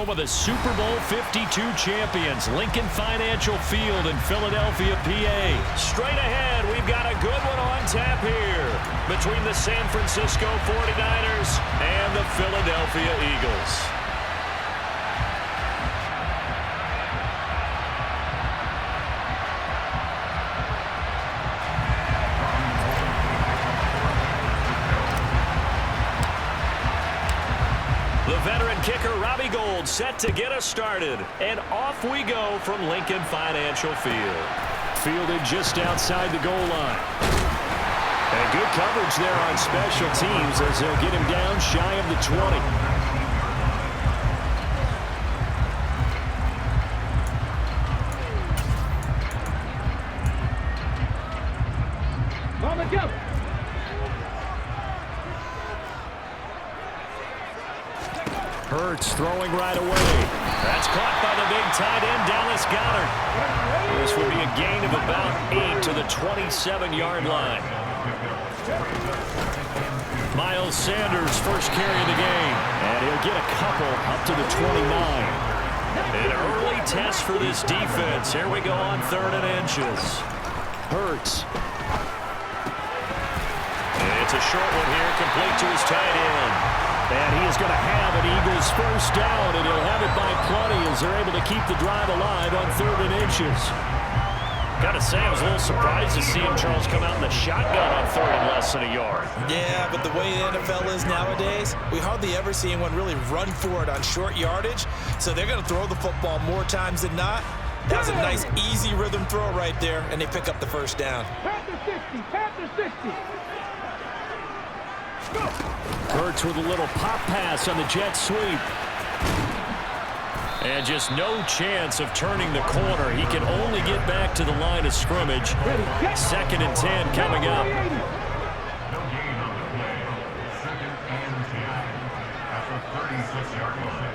home of the Super Bowl 52 champions, Lincoln Financial Field in Philadelphia, PA. Straight ahead, we've got a good one on tap here between the San Francisco 49ers and the Philadelphia Eagles. The veteran kicker, Robbie Gould, set to get us started. And off we go from Lincoln Financial Field. Fielded just outside the goal line. And good coverage there on special teams as they'll get him down shy of the 20. Mama, go! Hurts throwing right away. That's caught by the big tight end, Dallas Goedert. This will be a gain of about 8 to the 27-yard line. Miles Sanders first carry of the game, and he'll get a couple up to the 29. An early test for this defense. Here we go on 3rd and inches. Hurts. It's a short one here, complete to his tight end. And he is going to have an Eagles first down, and he'll have it by plenty as they're able to keep the drive alive on 3rd and inches. Got to say, I was a little surprised to see him, Charles, come out in the shotgun on 3rd and less than a yard. Yeah, but the way the NFL is nowadays, we hardly ever see anyone really run for it on short yardage, so they're going to throw the football more times than not. That's a nice, easy rhythm throw right there, and they pick up the first down. Panther 60, Panther 60. Hurts with a little pop pass on the jet sweep. And just no chance of turning the corner. He can only get back to the line of scrimmage. 2nd and 10 coming up. No gain on the play. 2nd and 10 after 36-yard line.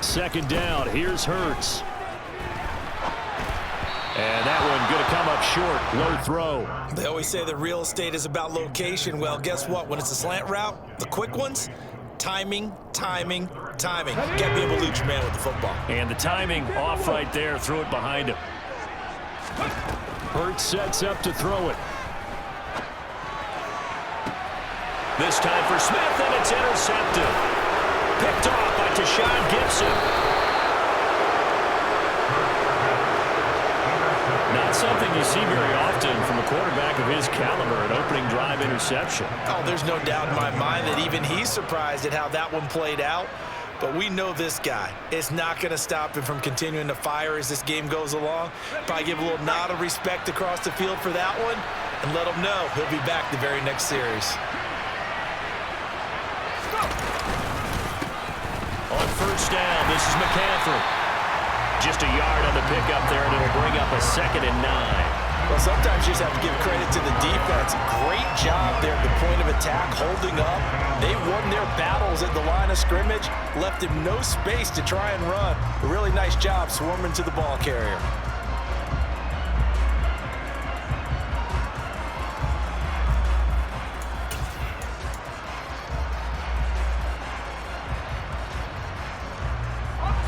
2nd down. Here's Hurts. And that one going to come up short. Low throw. They always say that real estate is about location. Well, guess what? When it's a slant route, the quick ones, timing, timing, timing. You got to be able to elude your man with the football. And the timing off right there. Threw it behind him. Hurts sets up to throw it. This time for Smith, and it's intercepted. Picked off by Tashawn Gibson. Not something you see very often from a quarterback of his caliber, an opening drive interception. Oh, there's no doubt in my mind that even he's surprised at how that one played out. But we know this guy is not going to stop him from continuing to fire as this game goes along. Probably give a little nod of respect across the field for that one and let him know he'll be back the very next series. On 1st down, this is McCaffrey. Just a yard on the pickup there, and it'll bring up a 2nd and 9. Well, sometimes you just have to give credit to the defense. Great job there at the point of attack, holding up. They won their battles at the line of scrimmage, left him no space to try and run. A really nice job swarming to the ball carrier.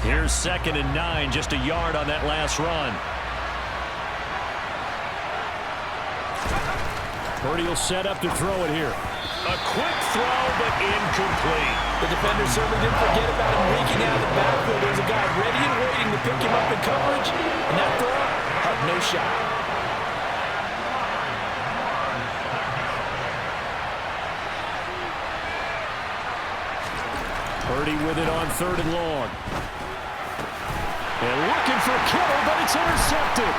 Here's 2nd and 9, just a yard on that last run. Purdy will set up to throw it here. A quick throw, but incomplete. The defender certainly didn't forget about him leaking out of the backfield. There's a guy ready and waiting to pick him up in coverage, and that throw had no shot. Purdy with it on 3rd and long. And looking for Kittle, but it's intercepted.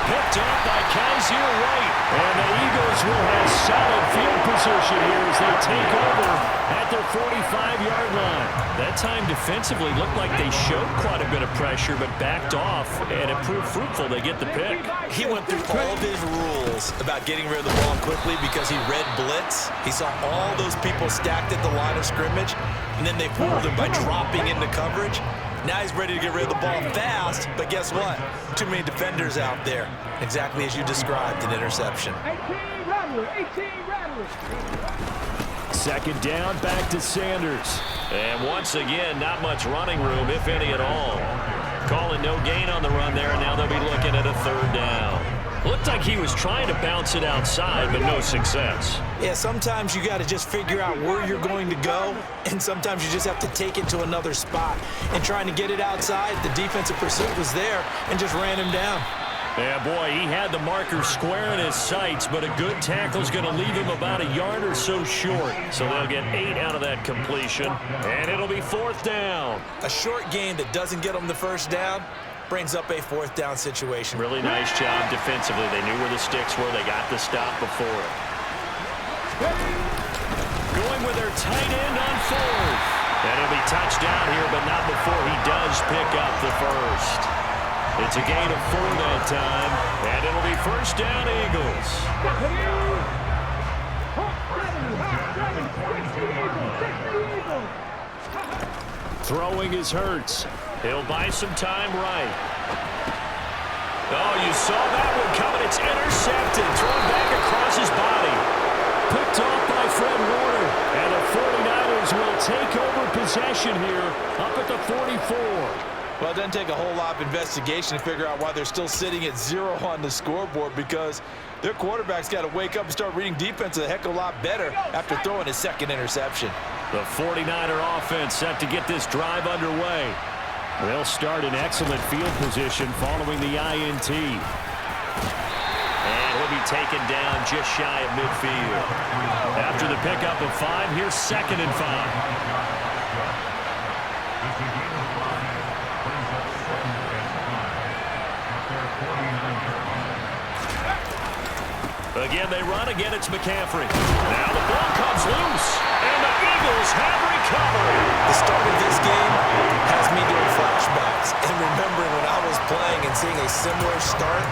Picked up by Kaiser White. And the Eagles will have solid field position here as they take over at their 45-yard line. That time defensively looked like they showed quite a bit of pressure, but backed off, and it proved fruitful. They get the pick. He went through all of his rules about getting rid of the ball quickly because he read blitz. He saw all those people stacked at the line of scrimmage, and then they fooled him by dropping into coverage. Now he's ready to get rid of the ball fast, but guess what? Too many defenders out there. Exactly as you described, an interception. 18, run. Rattler, 18 Rattler. Second down, back to Sanders. And once again, not much running room, if any at all. Calling no gain on the run there, and now they'll be looking at a third down. Looked like he was trying to bounce it outside, but no success. Yeah, sometimes you got to just figure out where you're going to go, and sometimes you just have to take it to another spot. And trying to get it outside, the defensive pursuit was there and just ran him down. Yeah, boy, he had the marker square in his sights, but a good tackle's going to leave him about a yard or so short. So they'll get 8 out of that completion, and it'll be fourth down. A short gain that doesn't get them the first down brings up a fourth down situation. Really nice job defensively. They knew where the sticks were. They got the stop before it. Going with their tight end on fourth. And he'll be touched down here, but not before he does pick up the first. It's a gain of 4 that time, and it'll be first down, Eagles. Throwing is Hurts. He'll buy some time right. Oh, you saw that one coming. It's intercepted. Thrown back across his body. Picked off by Fred Warner. And the 49ers will take over possession here up at the 44. Well, it doesn't take a whole lot of investigation to figure out why they're still sitting at 0 on the scoreboard, because their quarterback's got to wake up and start reading defense a heck of a lot better after throwing his second interception. The 49er offense set to get this drive underway. They'll start in excellent field position following the INT. And he'll be taken down just shy of midfield. After the pickup of 5, here's 2nd and 5. Again, they run. Again, it's McCaffrey. Now the ball comes loose, and the Eagles have recovered. The start of this game has me doing flashbacks and remembering when I was playing and seeing a similar start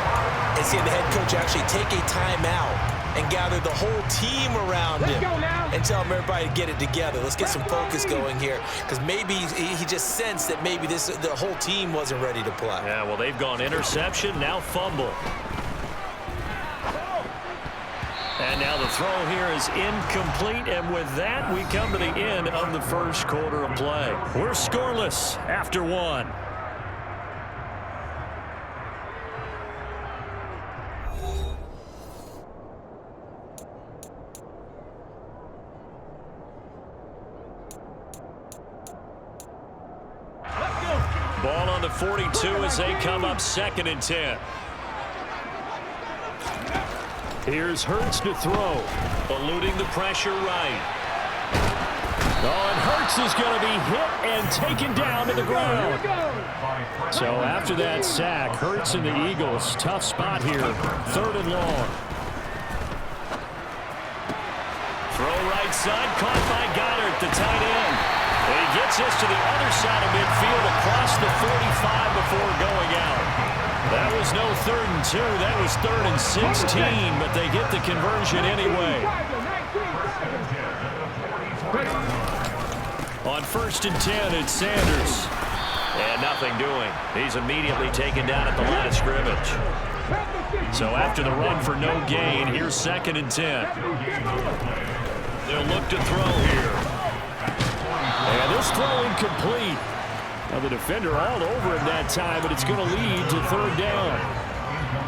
and seeing the head coach actually take a timeout and gather the whole team around him and tell everybody to get it together. Let's get some focus going here, because maybe he just sensed that maybe the whole team wasn't ready to play. Yeah, well, they've gone interception, now fumble. And now the throw here is incomplete, and with that, we come to the end of the first quarter of play. We're scoreless after 1. Ball on the 42 as they come up 2nd and 10. Here's Hurts to throw. Eluding the pressure right. Oh, and Hurts is going to be hit and taken down to the ground. So after that sack, Hurts and the Eagles, tough spot here. 3rd and long. Throw right side, caught by Goddard, the tight end. And he gets this to the other side of midfield across the 45 before going out. That was no 3rd and 2. That was 3rd and 16, but they get the conversion anyway. On 1st and 10, it's Sanders. And nothing doing. He's immediately taken down at the line of scrimmage. So after the run for no gain, here's 2nd and 10. They'll look to throw here. And this throw incomplete. Now the defender all over him that time, but it's going to lead to 3rd down.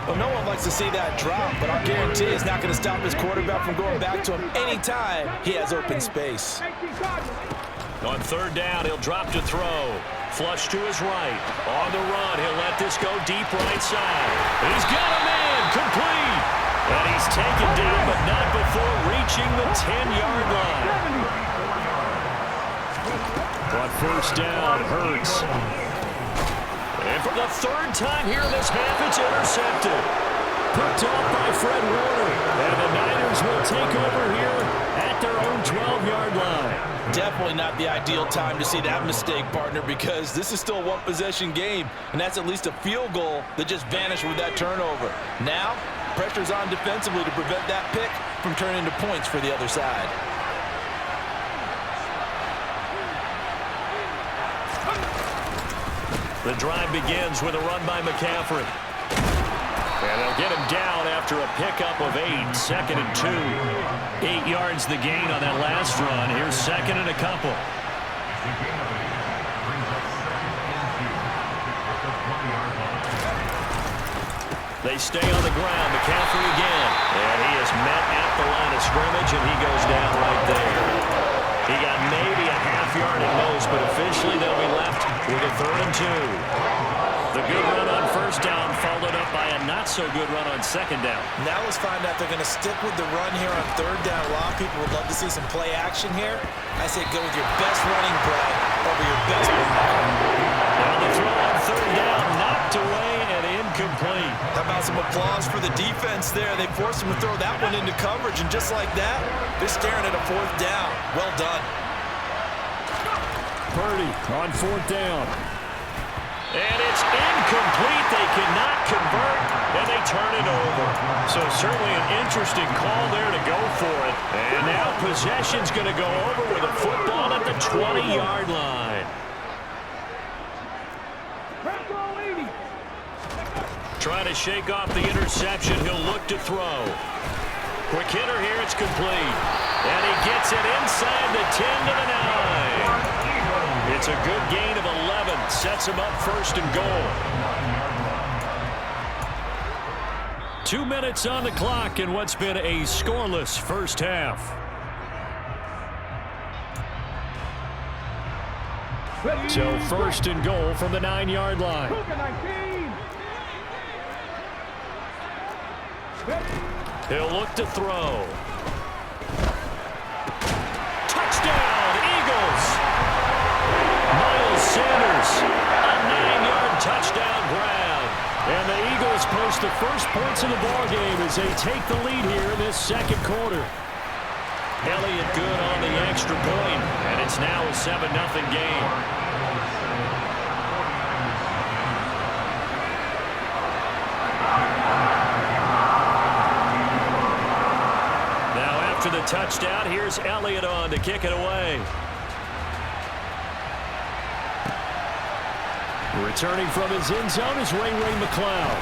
Well, no one likes to see that drop, but I'll guarantee it's not going to stop his quarterback from going back to him anytime he has open space. On 3rd down, he'll drop to throw. Flush to his right. On the run, he'll let this go deep right side. He's got a man, complete. And he's taken down, but not before reaching the 10-yard line. On 1st down, Hurts. And for the 3rd time here in this half, it's intercepted. Picked off by Fred Warner. And the Niners will take over here at their own 12-yard line. Definitely not the ideal time to see that mistake, partner, because this is still a one-possession game, and that's at least a field goal that just vanished with that turnover. Now, pressure's on defensively to prevent that pick from turning into points for the other side. The drive begins with a run by McCaffrey. And they'll get him down after a pickup of 8. 2nd and 2. 8 yards the gain on that last run. Here's 2nd and a couple. They stay on the ground. McCaffrey again. And he is met at the line of scrimmage, and he goes down right there. He got maybe a half yard at most, but officially they'll be left with a 3rd and 2. The good run on 1st down followed up by a not-so-good run on 2nd down. Now let's find out they're going to stick with the run here on 3rd down. A lot of people would love to see some play action here. I say go with your best running play over your best block. Now the throw on 3rd down, knocked away and incomplete. How about some applause for the defense there? They forced him to throw that one into coverage, and just like that, they're staring at a 4th down. Well done. Purdy on 4th down. And it's incomplete. They cannot convert, and they turn it over. So certainly an interesting call there to go for it. And now possession's going to go over with a football at the 20-yard line. Trying to shake off the interception. He'll look to throw. Quick hitter here. It's complete. And he gets it inside the 10 to the 9. It's a good gain of 11. Sets him up 1st and goal. 2 minutes on the clock in what's been a scoreless first half. So 1st and goal from the 9-yard line. He'll look to throw. Touchdown, Eagles! Miles Sanders, a 9-yard touchdown grab. And the Eagles post the first points of the ballgame as they take the lead here in this 2nd quarter. Elliott good on the extra point, and it's now a 7-0 game. Now after the touchdown, here's Elliott on to kick it away. Returning from his end zone is Ray McCloud.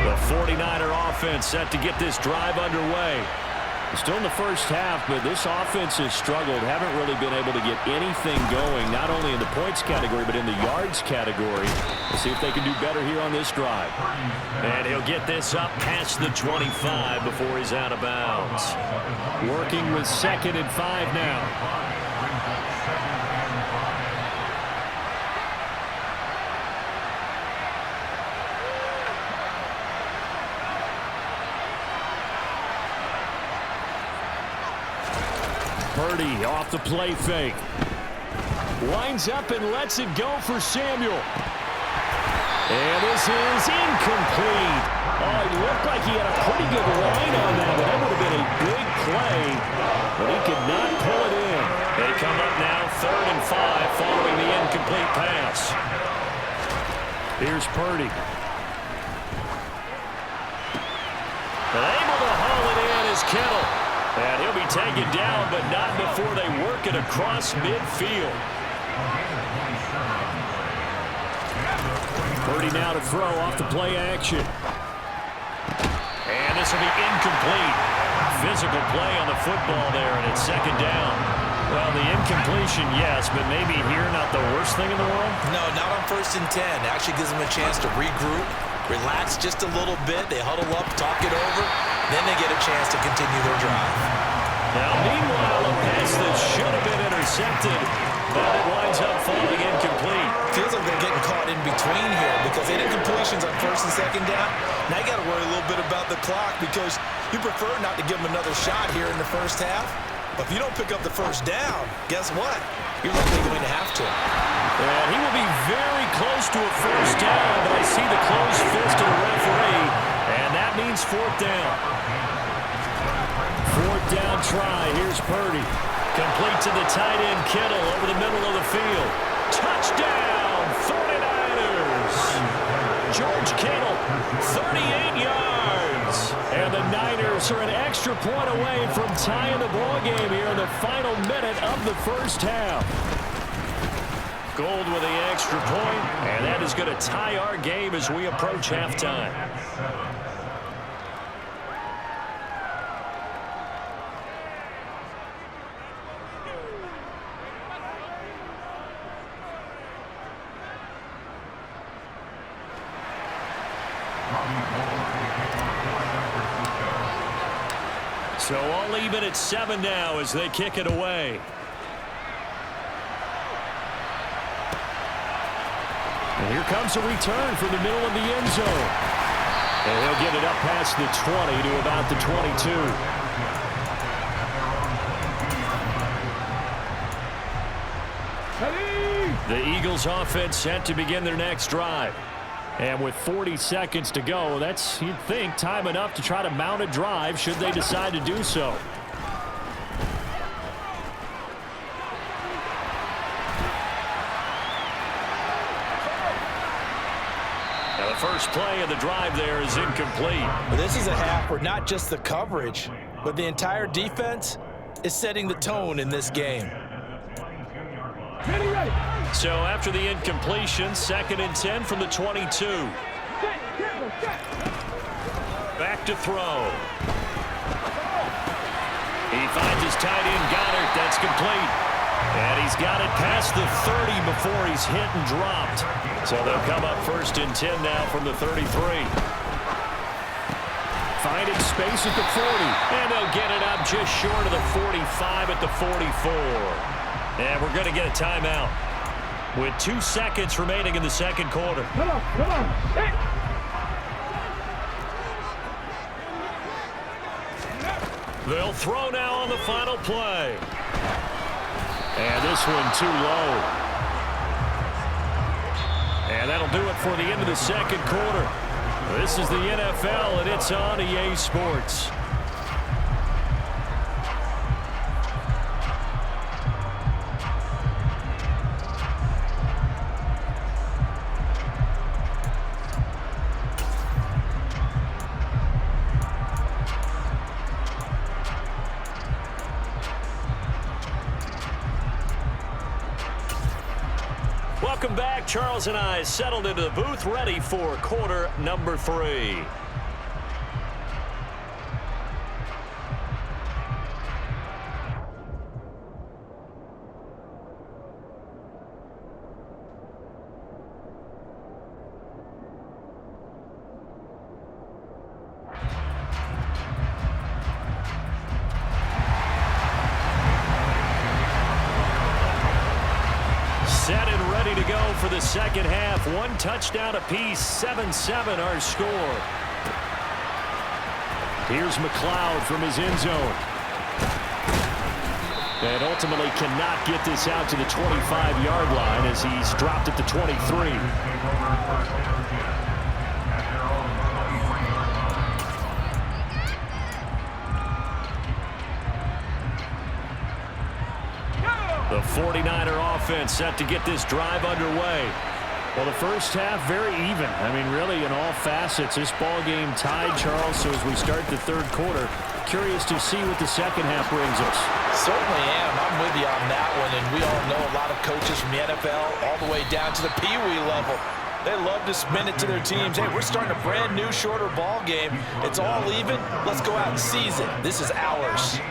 The 49er offense set to get this drive underway. Still in the first half, but this offense has struggled. Haven't really been able to get anything going, not only in the points category, but in the yards category. We'll see if they can do better here on this drive. And he'll get this up past the 25 before he's out of bounds. Working with 2nd and 5 now. Purdy off the play fake. Winds up and lets it go for Samuel. And this is incomplete. Oh, it looked like he had a pretty good line on that, but that would have been a big play. But he could not pull it in. They come up now 3rd and 5 following the incomplete pass. Here's Purdy. And able to haul it in is Kittle. And he'll be taken down, but not before they work it across midfield. Purdy now to throw off the play action. And this will be incomplete. Physical play on the football there, and it's 2nd down. Well, the incompletion, yes, but maybe here not the worst thing in the world? No, not on 1st and 10. Actually gives them a chance to regroup, relax just a little bit. They huddle up, talk it over. Then they get a chance to continue their drive. Now, meanwhile, a pass that should have been intercepted, but it winds up falling incomplete. Feels like they're getting caught in between here because they did completions on 1st and 2nd down. Now you got to worry a little bit about the clock because you prefer not to give them another shot here in the first half. But if you don't pick up the 1st down, guess what? You're likely going to have to. And he will be very close to a 1st down, but I see the closed fist of the referee, and that means 4th down. 4th down try. Here's Purdy. Complete to the tight end, Kittle, over the middle of the field. Touchdown, 49ers. George Kittle, 38 yards. And the Niners Bears are an extra point away from tying the ball game here in the final minute of the first half. Gold with the extra point, and that is going to tie our game as we approach halftime. So all even at 7 now as they kick it away. And here comes a return from the middle of the end zone. And he'll get it up past the 20 to about the 22. The Eagles offense set to begin their next drive. And with 40 seconds to go, that's, you'd think, time enough to try to mount a drive should they decide to do so. Now the first play of the drive there is incomplete. Well, this is a half where not just the coverage, but the entire defense is setting the tone in this game. So after the incompletion, 2nd and 10 from the 22. Back to throw. He finds his tight end, Goddard. That's complete. And he's got it past the 30 before he's hit and dropped. So they'll come up 1st and 10 now from the 33. Finding space at the 40. And they'll get it up just short of the 45 at the 44. And we're going to get a timeout with 2 seconds remaining in the second quarter. Come on. Hey. They'll throw now on the final play. And this one too low. And that'll do it for the end of the second quarter. This is the NFL, and it's on EA Sports. Welcome back. Charles and I settled into the booth, ready for quarter number 3. Set and ready to go for the second half. 1 touchdown apiece, 7-7 our score. Here's McLeod from his end zone. And ultimately cannot get this out to the 25-yard line as he's dropped at the 23. The 49er offense set to get this drive underway. Well, the first half very even. I mean, really in all facets, this ball game tied, Charles. So as we start the third quarter, curious to see what the second half brings us. Certainly am. I'm with you on that one. And we all know a lot of coaches from the NFL all the way down to the Pee Wee level. They love to spin it to their teams. Hey, we're starting a brand new, shorter ball game. It's all even. Let's go out and seize it. This is ours.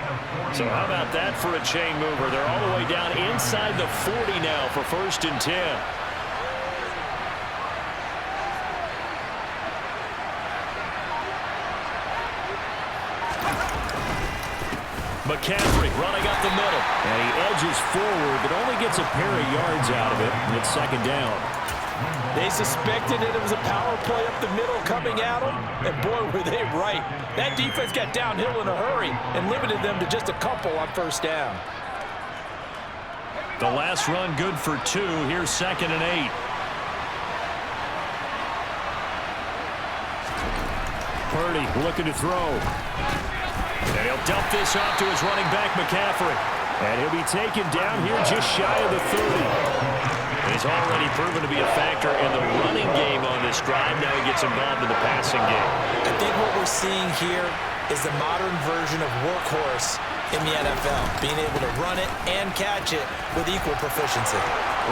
So how about that for a chain mover? They're all the way down inside the 40 now for 1st and 10. McCaffrey running up the middle. And he edges forward, but only gets a pair of yards out of it. And it's 2nd down. They suspected that it was a power play up the middle coming at them, and boy, were they right. That defense got downhill in a hurry and limited them to just a couple on 1st down. The last run good for 2. Here's 2nd and 8. Purdy looking to throw. And he'll dump this off to his running back, McCaffrey. And he'll be taken down here just shy of the 30. And he's already proven to be a factor in the running game on this drive. Now he gets involved in the passing game. I think what we're seeing here is the modern version of workhorse in the NFL, being able to run it and catch it with equal proficiency.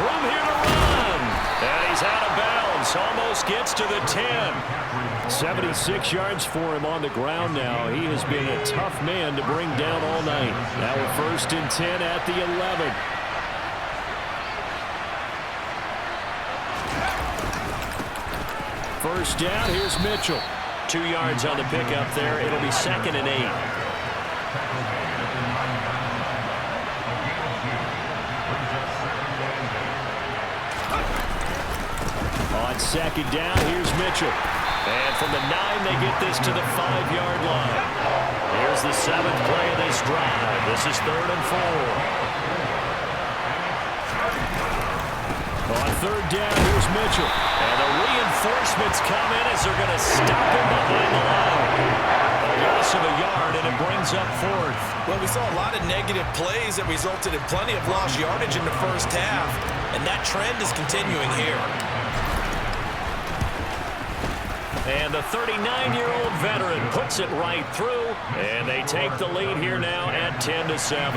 Room here to run. And he's out of bounds. Almost gets to the 10. 76 yards for him on the ground now. He has been a tough man to bring down all night. Now a 1st and 10 at the 11. First down, here's Mitchell. 2 yards on the pickup there. It'll be 2nd and 8. On 2nd down, here's Mitchell. And from the 9, they get this to the 5-yard line. Here's the 7th play of this drive. This is 3rd and 4. On 3rd down, here's Mitchell. And the reinforcements come in as they're going to stop him behind the line. A loss of a yard, and it brings up 4th. Well, we saw a lot of negative plays that resulted in plenty of lost yardage in the first half, and that trend is continuing here. And the 39-year-old veteran puts it right through, and they take the lead here now at 10-7.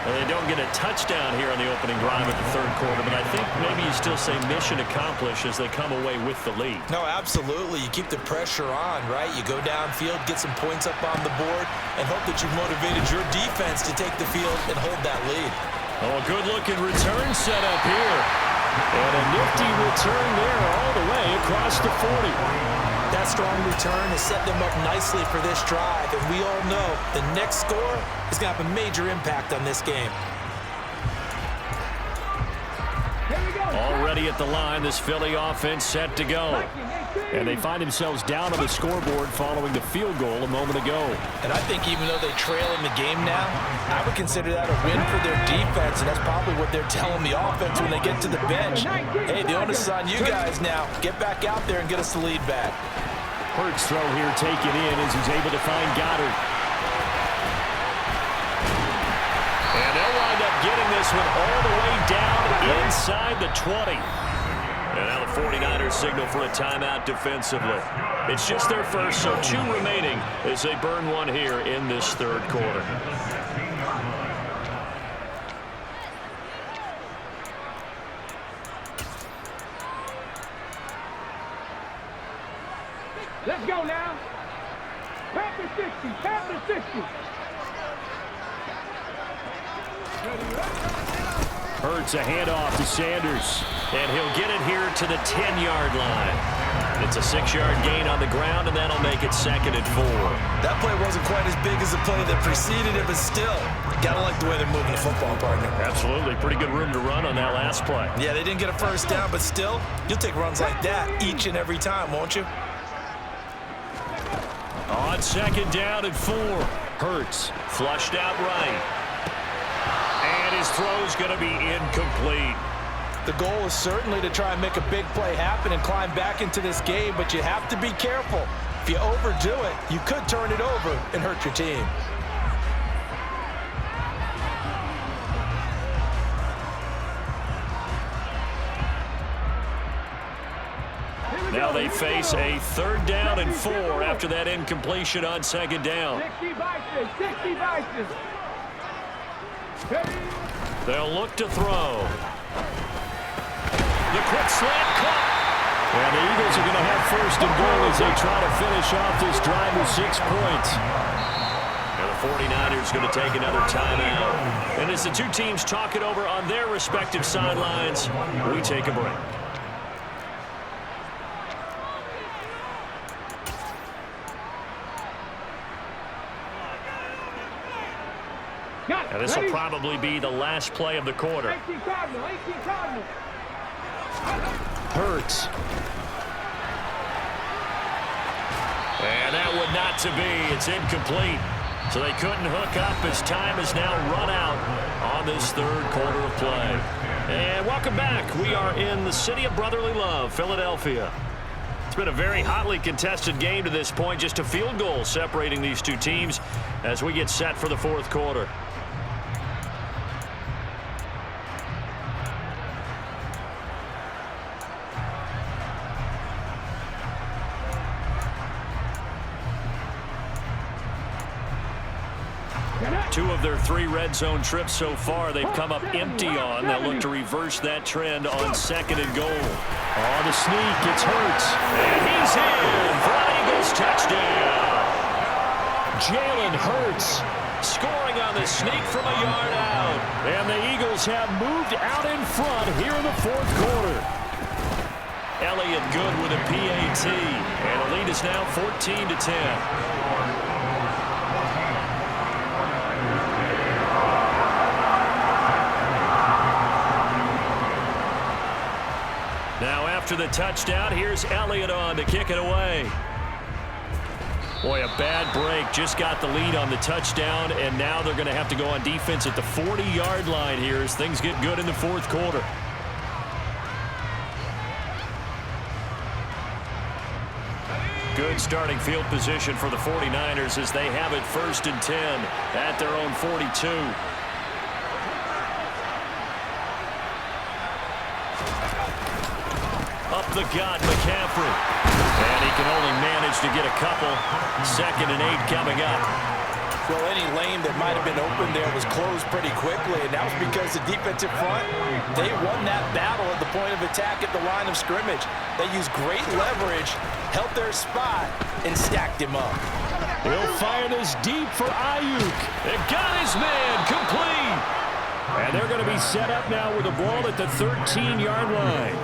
Well, they don't get a touchdown here on the opening drive of the 3rd quarter, but I think maybe you still say mission accomplished as they come away with the lead. No, absolutely. You keep the pressure on, right? You go downfield, get some points up on the board, and hope that you've motivated your defense to take the field and hold that lead. Oh, a good-looking return set up here. And a nifty return there all the way across the 40. That strong return has set them up nicely for this drive, and we all know the next score is going to have a major impact on this game. Already at the line, this Philly offense set to go. And they find themselves down on the scoreboard following the field goal a moment ago. And I think even though they trail in the game now, I would consider that a win for their defense, and that's probably what they're telling the offense when they get to the bench. Hey, the onus is on you guys now. Get back out there and get us the lead back. Hurts throw here taken in as he's able to find Goddard. And they'll wind up getting this one all the way down inside the 20. And now the 49ers signal for a timeout defensively. It's just their first, so 2 remaining as they burn one here in this 3rd quarter. Let's go now. Panther 60, Panther 60. Hurts a handoff to Sanders. And he'll get it here to the 10-yard line. It's a 6-yard gain on the ground, and that'll make it 2nd and 4. That play wasn't quite as big as the play that preceded it, but still, gotta like the way they're moving the football, partner. Absolutely. Pretty good room to run on that last play. Yeah, they didn't get a first down, but still, you'll take runs like that each and every time, won't you? On 2nd down and 4. Hurts Flushed out right. And his throw's going to be incomplete. The goal is certainly to try and make a big play happen and climb back into this game, but you have to be careful. If you overdo it, you could turn it over and hurt your team. Now they face a 3rd down and 4 after that incompletion on 2nd down. 60 vices, 60 vices. They'll look to throw. The quick slant caught. And the Eagles are going to have 1st and goal as they try to finish off this drive with 6 points. And the 49ers going to take another timeout. And as the 2 teams talk it over on their respective sidelines, we take a break. And this will probably be the last play of the quarter. 18 Cardinal, 18 Cardinal. Hurts. And that would not to be. It's incomplete. So they couldn't hook up as time has now run out on this 3rd quarter of play. And welcome back. We are in the city of brotherly love, Philadelphia. It's been a very hotly contested game to this point. Just a field goal separating these 2 teams as we get set for the 4th quarter. 2 of their 3 red zone trips so far, they've come up empty on. They'll look to reverse that trend on 2nd and goal. On the sneak, it's Hurts. And he's in for an Eagles touchdown. Jalen Hurts Scoring on the sneak from a yard out. And the Eagles have moved out in front here in the 4th quarter. Elliott good with a PAT. And the lead is now 14-10. Now after the touchdown, here's Elliott on to kick it away. Boy, a bad break. Just got the lead on the touchdown, and now they're going to have to go on defense at the 40-yard line here as things get good in the 4th quarter. Good starting field position for the 49ers as they have it 1st and 10 at their own 42. Up the gut, McCaffrey. And he can only manage to get a couple. 2nd and 8 coming up. Well, any lane that might have been open there was closed pretty quickly, and that was because the defensive front, they won that battle at the point of attack at the line of scrimmage. They used great leverage, held their spot, and stacked him up. He'll fire this deep for Ayuk. It got his man complete. And they're going to be set up now with the ball at the 13-yard line.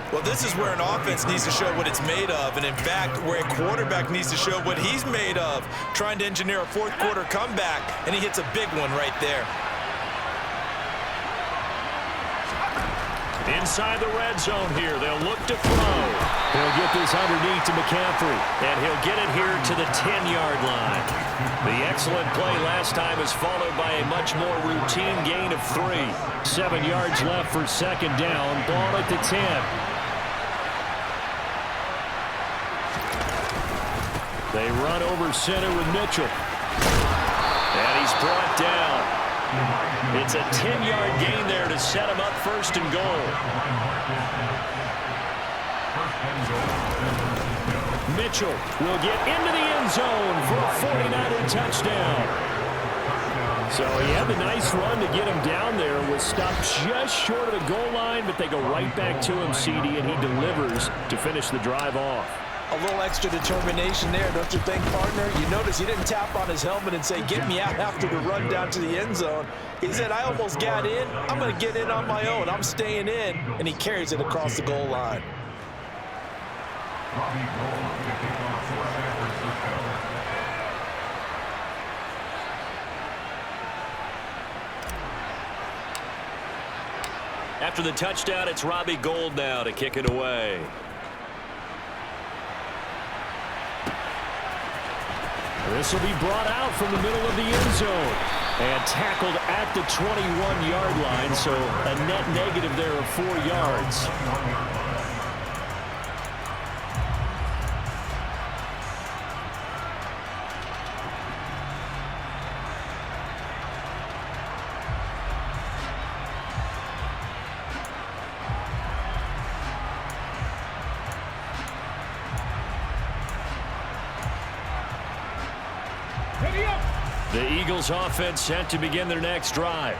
Well, this is where an offense needs to show what it's made of, and in fact, where a quarterback needs to show what he's made of, trying to engineer a 4th quarter comeback, and he hits a big one right there. Inside the red zone here, they'll look to throw. He'll get this underneath to McCaffrey. And he'll get it here to the 10-yard line. The excellent play last time is followed by a much more routine gain of 3. 7 yards left for 2nd down. Ball at the 10. They run over center with Mitchell. And he's brought down. It's a 10-yard gain there to set him up 1st and goal. Mitchell will get into the end zone for a 49er touchdown. So he had the nice run to get him down there. Was stopped just short of the goal line, but they go right back to him, CD, and he delivers to finish the drive off. A little extra determination there, don't you think, partner? You notice he didn't tap on his helmet and say, get me out after the run down to the end zone. He said, I almost got in. I'm going to get in on my own. I'm staying in. And he carries it across the goal line. After the touchdown, it's Robbie Gould now to kick it away. This will be brought out from the middle of the end zone and tackled at the 21-yard line, so a net negative there of 4 yards. The Eagles offense set to begin their next drive.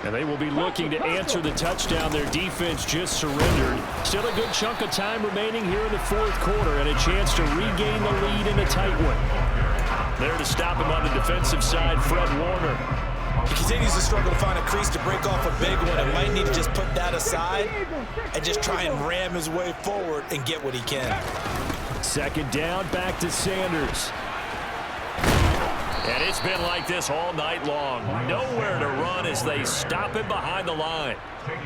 And they will be looking to answer the touchdown their defense just surrendered. Still a good chunk of time remaining here in the 4th quarter and a chance to regain the lead in a tight one. There to stop him on the defensive side, Fred Warner. He continues to struggle to find a crease to break off a big one and might need to just put that aside and just try and ram his way forward and get what he can. 2nd down, back to Sanders. And it's been like this all night long. Nowhere to run as they stop him behind the line.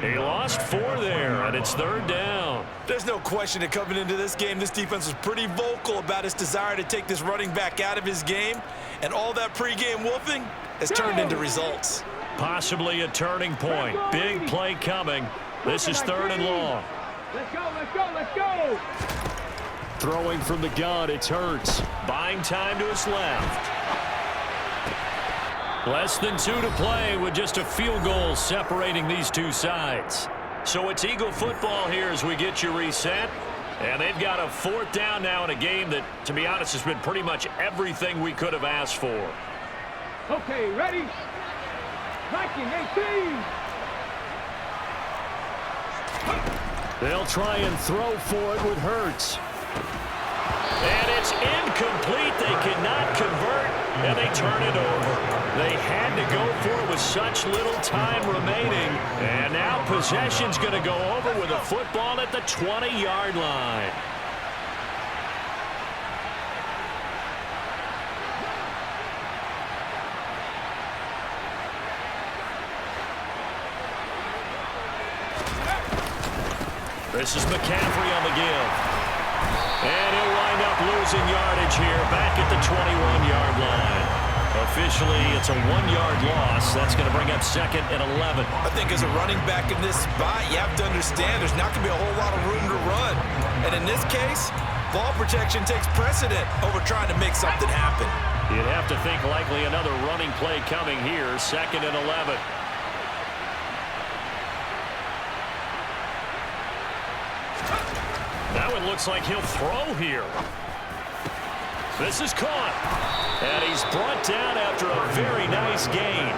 He lost 4 there, and it's 3rd down. There's no question that coming into this game, this defense was pretty vocal about its desire to take this running back out of his game. And all that pregame wolfing has turned into results. Possibly a turning point. Big play coming. This is 3rd and long. Let's go, let's go, let's go! Throwing from the gun, it's Hurts. Buying time to his left. Less than 2 to play with just a field goal separating these two sides. So it's Eagle football here as we get you reset. And they've got a 4th down now in a game that, to be honest, has been pretty much everything we could have asked for. Okay, ready? Viking 18. They'll try and throw for it with Hurts. And it's incomplete. They cannot convert, and they turn it over. They had to go for it with such little time remaining. And now possession's going to go over with a football at the 20-yard line. This is McCaffrey on the give. And he'll wind up losing yardage here back at the 21-yard line. Officially, it's a 1-yard loss. That's going to bring up 2nd and 11. I think as a running back in this spot, you have to understand there's not going to be a whole lot of room to run. And in this case, ball protection takes precedent over trying to make something happen. You'd have to think likely another running play coming here, 2nd and 11. Now it looks like he'll throw here. This is caught. And he's brought down after a very nice gain.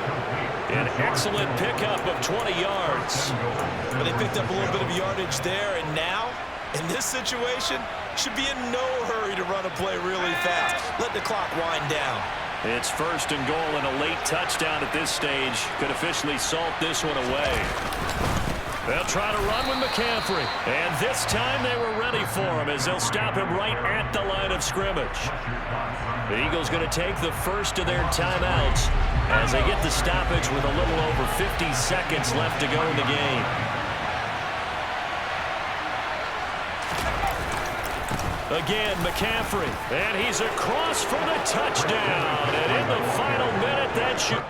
An excellent pickup of 20 yards. But they picked up a little bit of yardage there, and now, in this situation, should be in no hurry to run a play really fast. Let the clock wind down. It's 1st and goal and a late touchdown at this stage. Could officially salt this one away. They'll try to run with McCaffrey. And this time they were ready for him as they'll stop him right at the line of scrimmage. The Eagles going to take the first of their timeouts as they get the stoppage with a little over 50 seconds left to go in the game. Again, McCaffrey. And he's across for the touchdown. And in the final minute, that should...